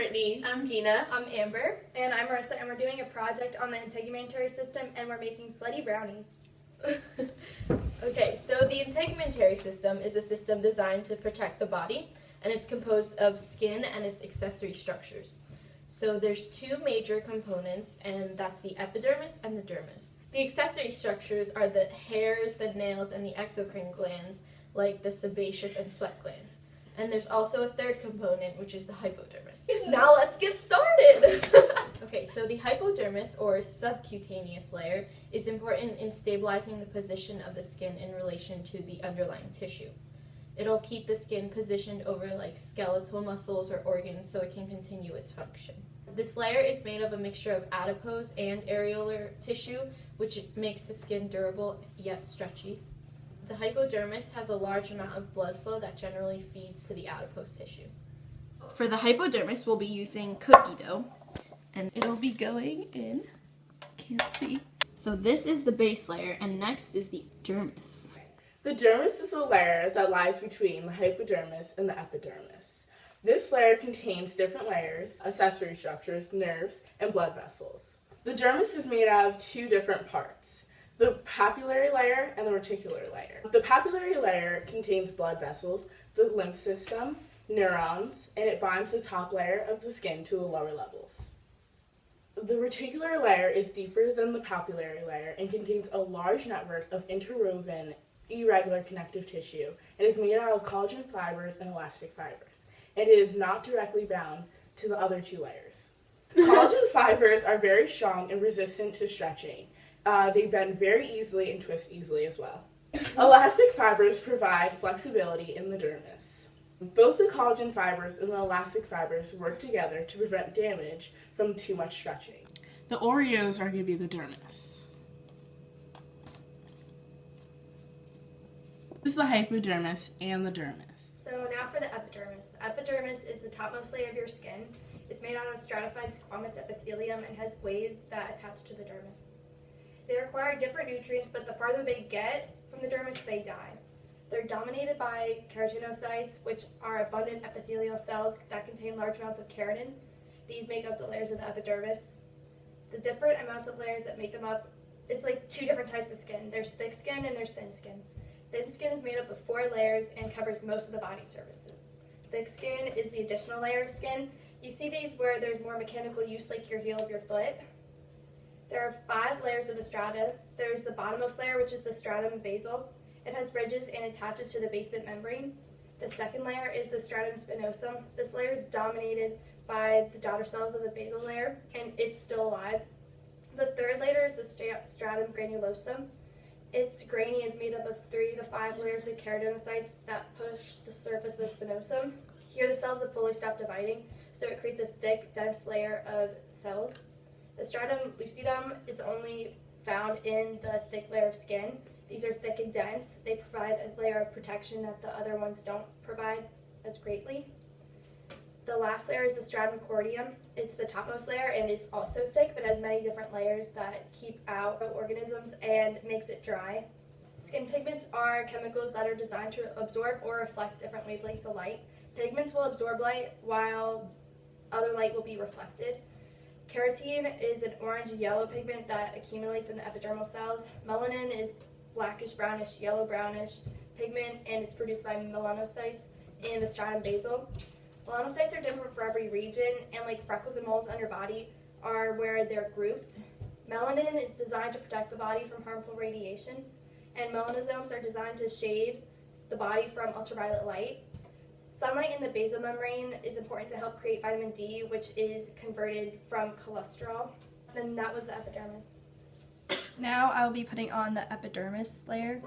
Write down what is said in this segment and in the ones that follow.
Brittany. I'm Gina. I'm Amber. And I'm Marissa, and we're doing a project on the integumentary system, and we're making slutty brownies. Okay, so the integumentary system is a system designed to protect the body, and it's composed of skin and its accessory structures. So there's two major components, and that's the epidermis and the dermis. The accessory structures are the hairs, the nails, and the exocrine glands, like the sebaceous and sweat glands. And there's also a third component, which is the hypodermis. Now let's get started! Okay, so the hypodermis, or subcutaneous layer, is important in stabilizing the position of the skin in relation to the underlying tissue. It'll keep the skin positioned over like skeletal muscles or organs so it can continue its function. This layer is made of a mixture of adipose and areolar tissue, which makes the skin durable yet stretchy. The hypodermis has a large amount of blood flow that generally feeds to the adipose tissue. For the hypodermis, we'll be using cookie dough, and it'll be going in, can't see. So this is the base layer, and next is the dermis. The dermis is the layer that lies between the hypodermis and the epidermis. This layer contains different layers, accessory structures, nerves, and blood vessels. The dermis is made out of two different parts: the papillary layer and the reticular layer. The papillary layer contains blood vessels, the lymph system, neurons, and it binds the top layer of the skin to the lower levels. The reticular layer is deeper than the papillary layer and contains a large network of interwoven, irregular connective tissue. It is made out of collagen fibers and elastic fibers, and it is not directly bound to the other two layers. Collagen fibers are very strong and resistant to stretching. They bend very easily and twist easily as well. Elastic fibers provide flexibility in the dermis. Both the collagen fibers and the elastic fibers work together to prevent damage from too much stretching. The Oreos are going to be the dermis. This is the hypodermis and the dermis. So now for the epidermis. The epidermis is the topmost layer of your skin. It's made out of stratified squamous epithelium and has waves that attach to the dermis. They require different nutrients, but the farther they get from the dermis, they die. They're dominated by keratinocytes, which are abundant epithelial cells that contain large amounts of keratin. These make up the layers of the epidermis. The different amounts of layers that make them up, it's like two different types of skin. There's thick skin and there's thin skin. Thin skin is made up of 4 layers and covers most of the body surfaces. Thick skin is the additional layer of skin. You see these where there's more mechanical use, like your heel of your foot. There are 5 layers of the strata. There's the bottommost layer, which is the stratum basal. It has ridges and attaches to the basement membrane. The second layer is the stratum spinosum. This layer is dominated by the daughter cells of the basal layer, and it's still alive. The third layer is the stratum granulosum. Its grainy is made up of 3 to 5 layers of keratinocytes that push the surface of the spinosum. Here the cells have fully stopped dividing, so it creates a thick, dense layer of cells. The stratum lucidum is only found in the thick layer of skin. These are thick and dense. They provide a layer of protection that the other ones don't provide as greatly. The last layer is the stratum corneum. It's the topmost layer and is also thick, but has many different layers that keep out organisms and makes it dry. Skin pigments are chemicals that are designed to absorb or reflect different wavelengths of light. Pigments will absorb light while other light will be reflected. Keratin is an orange-yellow pigment that accumulates in the epidermal cells. Melanin is blackish-brownish, yellow-brownish pigment, and it's produced by melanocytes in the stratum basal. Melanocytes are different for every region, and like freckles and moles on your body are where they're grouped. Melanin is designed to protect the body from harmful radiation, and melanosomes are designed to shade the body from ultraviolet light. Sunlight in the basal membrane is important to help create vitamin D, which is converted from cholesterol. And that was the epidermis. Now I'll be putting on the epidermis layer.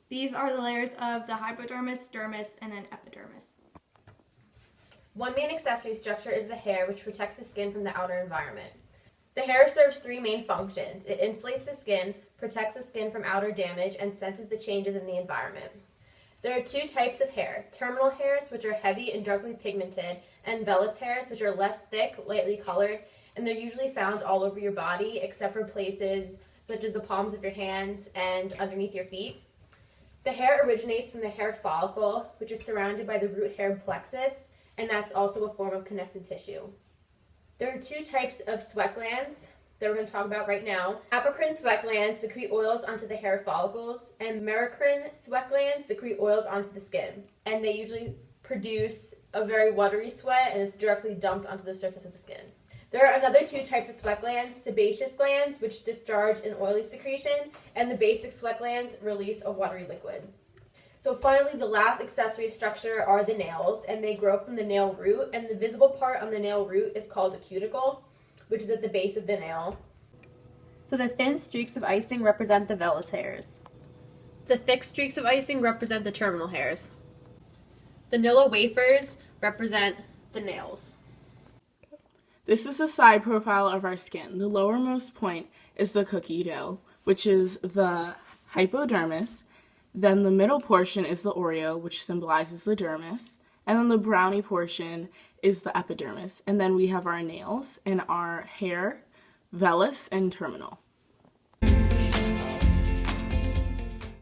These are the layers of the hypodermis, dermis, and then epidermis. One main accessory structure is the hair, which protects the skin from the outer environment. The hair serves 3 main functions. It insulates the skin, protects the skin from outer damage, and senses the changes in the environment. There are 2 types of hair: terminal hairs, which are heavy and darkly pigmented, and vellus hairs, which are less thick, lightly colored, and they're usually found all over your body except for places such as the palms of your hands and underneath your feet. The hair originates from the hair follicle, which is surrounded by the root hair plexus, and that's also a form of connective tissue. There are two types of sweat glands that we're going to talk about right now. Apocrine sweat glands secrete oils onto the hair follicles, and merocrine sweat glands secrete oils onto the skin. And they usually produce a very watery sweat, and it's directly dumped onto the surface of the skin. There are another two types of sweat glands, sebaceous glands, which discharge an oily secretion, and the basic sweat glands release a watery liquid. So finally, the last accessory structure are the nails, and they grow from the nail root, and the visible part on the nail root is called a cuticle, which is at the base of the nail. So the thin streaks of icing represent the vellus hairs. The thick streaks of icing represent the terminal hairs. The Nilla wafers represent the nails. This is the side profile of our skin. The lowermost point is the cookie dough, which is the hypodermis. Then the middle portion is the Oreo, which symbolizes the dermis. And then the brownie portion is the epidermis. And then we have our nails and our hair, vellus, and terminal.